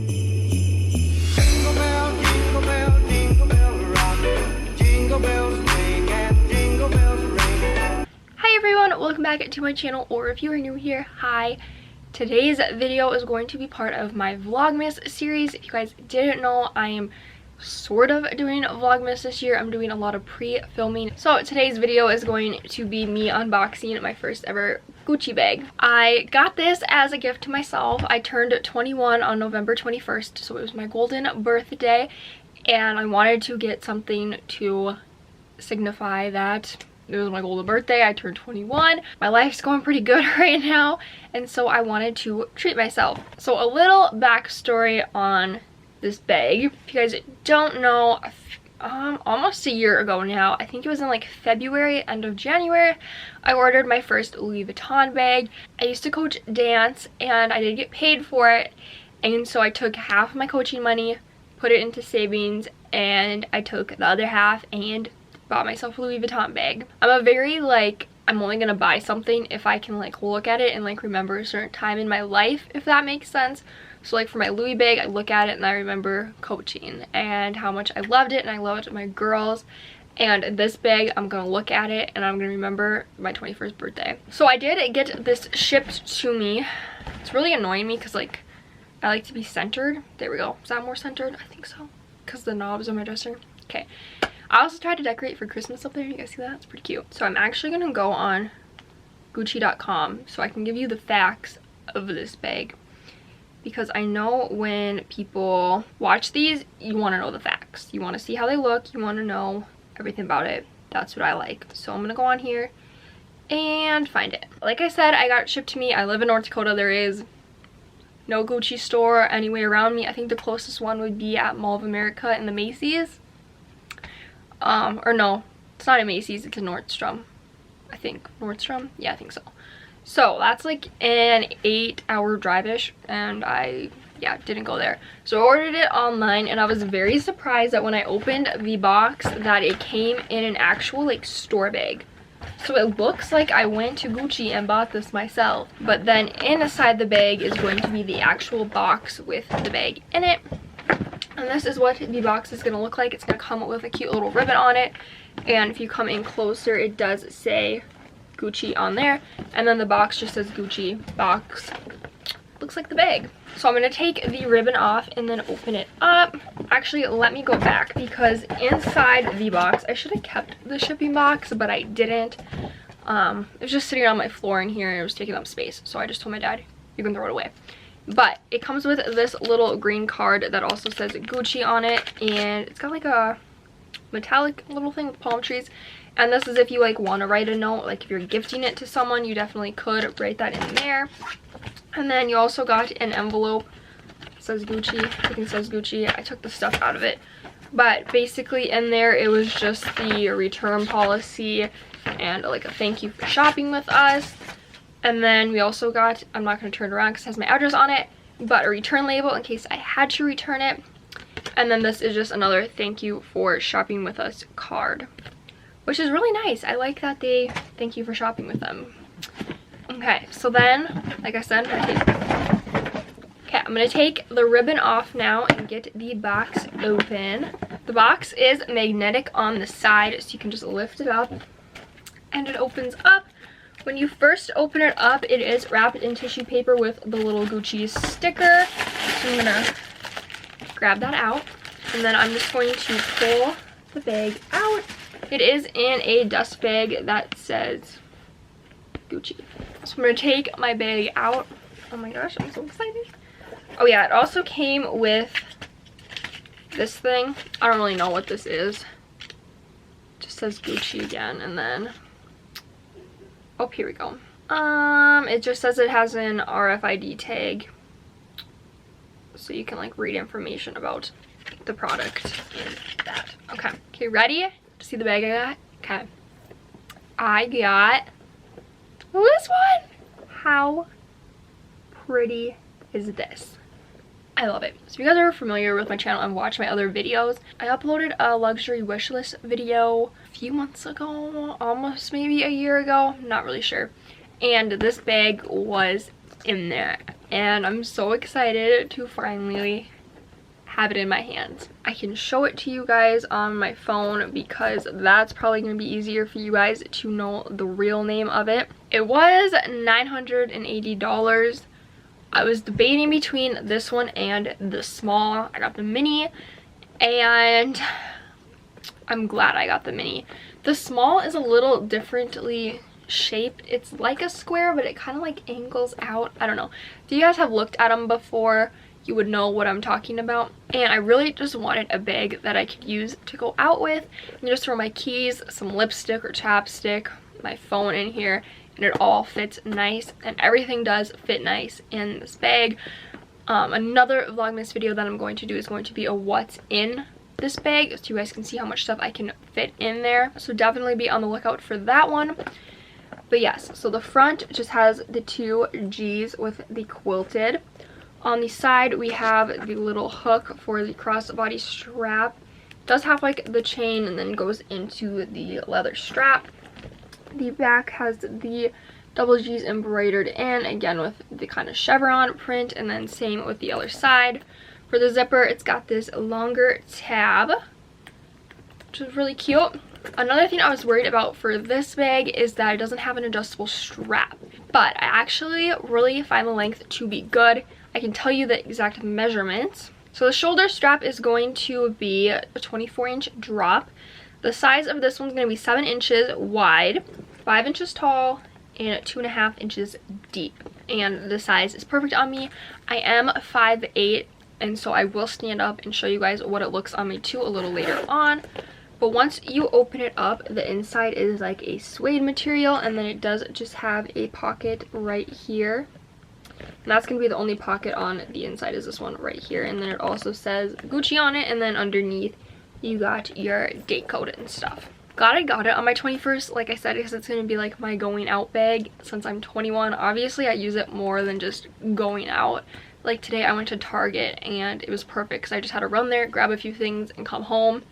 Jingle bell, jingle bell, jingle bell rock. Jingle bells ring and jingle bells ring. Hi everyone, welcome back to my channel, or if you are new here, hi. Today's video is going to be part of my Vlogmas series. If you guys didn't know, I am sort of doing Vlogmas this year. I'm doing a lot of pre-filming. So today's video is going to be me unboxing my first ever Gucci bag. I got this as a gift to myself. I turned 21 on November 21st, so it was my golden birthday, and I wanted to get something to signify that it was my golden birthday. I turned 21. My life's going pretty good right now, and so I wanted to treat myself. So a little backstory on this bag. If you guys don't know, almost a year ago now, I think it was in like February, end of January, I ordered my first Louis Vuitton bag. I used to coach dance and I did get paid for it, and so I took half of my coaching money, put it into savings, and I took the other half and bought myself a Louis Vuitton bag. I'm a very I'm only gonna buy something if I can look at it and remember a certain time in my life, if that makes sense. So for my Louis bag, I look at it and I remember coaching and how much I loved it, and I loved my girls. And this bag, I'm gonna look at it and I'm gonna remember my 21st birthday. So I did get this shipped to me. It's really annoying me because I like to be centered. There we go. Is that more centered? I think so, because the knobs on my dresser. Okay. I also tried to decorate for Christmas up there. You guys see that? It's pretty cute. So I'm actually gonna go on Gucci.com so I can give you the facts of this bag, because I know when people watch these, you want to know the facts. You want to see how they look. You want to know everything about it. That's what I like. So I'm gonna go on here and find it. Like I said, I got it shipped to me. I live in North Dakota. There is no Gucci store anywhere around me. I think the closest one would be at Mall of America in the Macy's. Or no, it's not a Macy's, it's a Nordstrom. I think Nordstrom. Yeah, I think so. So that's an 8-hour drive-ish, and I didn't go there. So I ordered it online, and I was very surprised that when I opened the box that it came in an actual store bag. So it looks like I went to Gucci and bought this myself, but then inside the bag is going to be the actual box with the bag in it. And this is what the box is going to look like. It's going to come with a cute little ribbon on it, and if you come in closer, it does say Gucci on there, and then the box just says Gucci box. Looks like the bag. So I'm going to take the ribbon off and then open it up. Actually, let me go back, because inside the box, I should have kept the shipping box, but I didn't. It was just sitting on my floor in here and it was taking up space, so I just told my dad, you can throw it away. But it comes with this little green card that also says Gucci on it, and it's got a metallic little thing with palm trees. And this is if you want to write a note, if you're gifting it to someone, you definitely could write that in there. And then you also got an envelope. It says Gucci. Everything says Gucci. I took the stuff out of it, but basically in there it was just the return policy and a thank you for shopping with us. And then we also got, I'm not going to turn it around because it has my address on it, but a return label in case I had to return it. And then this is just another thank you for shopping with us card, which is really nice. I like that they thank you for shopping with them. Okay, so then, like I said, I'm gonna take the ribbon off now and get the box open. The box is magnetic on the side, so you can just lift it up and it opens up. When you first open it up, it is wrapped in tissue paper with the little Gucci sticker. So I'm gonna grab that out, and then I'm just going to pull the bag out. It is in a dust bag that says Gucci. So I'm going to take my bag out. Oh my gosh, I'm so excited. Oh yeah, it also came with this thing. I don't really know what this is. It just says Gucci again, and then, oh, here we go. It just says it has an RFID tag, so you can read information about the product and that. Okay, ready? See the bag I got? Okay. I got this one. How pretty is this? I love it. So if you guys are familiar with my channel and watch my other videos, I uploaded a luxury wish list video a few months ago, almost maybe a year ago, not really sure. And this bag was in there. and I'm so excited to finally have it in my hands. I can show it to you guys on my phone because that's probably going to be easier for you guys to know the real name of it. It was $980. I was debating between this one and the small. I got the mini, and I'm glad I got the mini. The small is a little differently shaped. It's like a square, but it kind of like angles out. I don't know. If you guys have looked at them before, you would know what I'm talking about. And I really just wanted a bag that I could use to go out with and just throw my keys, some lipstick or chapstick, my phone in here, and it all fits nice, and everything does fit nice in this bag. Another Vlogmas video that I'm going to do is going to be a what's in this bag, so you guys can see how much stuff I can fit in there, so definitely be on the lookout for that one. But yes, so the front just has the 2 G's with the quilted. On the side we have the little hook for the crossbody strap. It does have like the chain and then goes into the leather strap. The back has the double G's embroidered in, again with the kind of chevron print, and then same with the other side. For the zipper, it's got this longer tab, which is really cute. Another thing I was worried about for this bag is that it doesn't have an adjustable strap, but I actually really find the length to be good. I can tell you the exact measurements. So the shoulder strap is going to be a 24-inch drop. The size of this one's going to be 7 inches wide, 5 inches tall, and 2.5 inches deep. And the size is perfect on me. I am 5'8", and so I will stand up and show you guys what it looks on me too a little later on. But once you open it up, the inside is like a suede material, and then it does just have a pocket right here. And that's going to be the only pocket on the inside, is this one right here. And then it also says Gucci on it, and then underneath you got your dakota and stuff. Glad I got it on my 21st, like I said, because it's going to be like my going out bag since I'm 21. Obviously I use it more than just going out. Like today I went to Target and it was perfect because I just had to run there, grab a few things, and come home.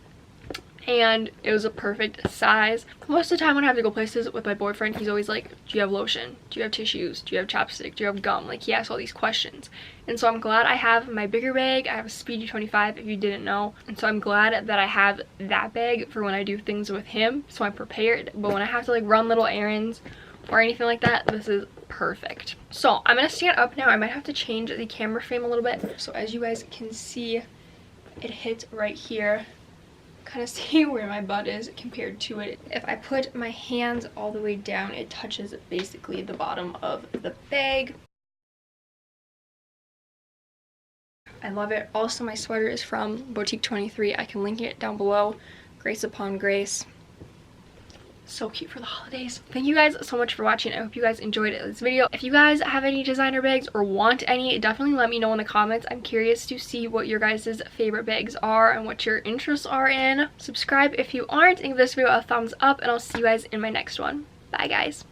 And it was a perfect size. Most of the time when I have to go places with my boyfriend, he's always like, do you have lotion? Do you have tissues? Do you have chapstick? Do you have gum? Like, he asks all these questions. And so I'm glad I have my bigger bag. I have a Speedy 25 if you didn't know. And so I'm glad that I have that bag for when I do things with him, so I'm prepared. But when I have to like run little errands or anything like that, this is perfect. So I'm gonna stand up now. I might have to change the camera frame a little bit. So as you guys can see, it hits right here. Kind of see where my butt is compared to it. If I put my hands all the way down, it touches basically the bottom of the bag. I love it. Also, my sweater is from Boutique 23. I can link it down below. Grace upon grace. So cute for the holidays. Thank you guys so much for watching. I hope you guys enjoyed this video. If you guys have any designer bags or want any, definitely let me know in the comments. I'm curious to see what your guys' favorite bags are and what your interests are in. Subscribe if you aren't, and give this video a thumbs up, and I'll see you guys in my next one. Bye guys.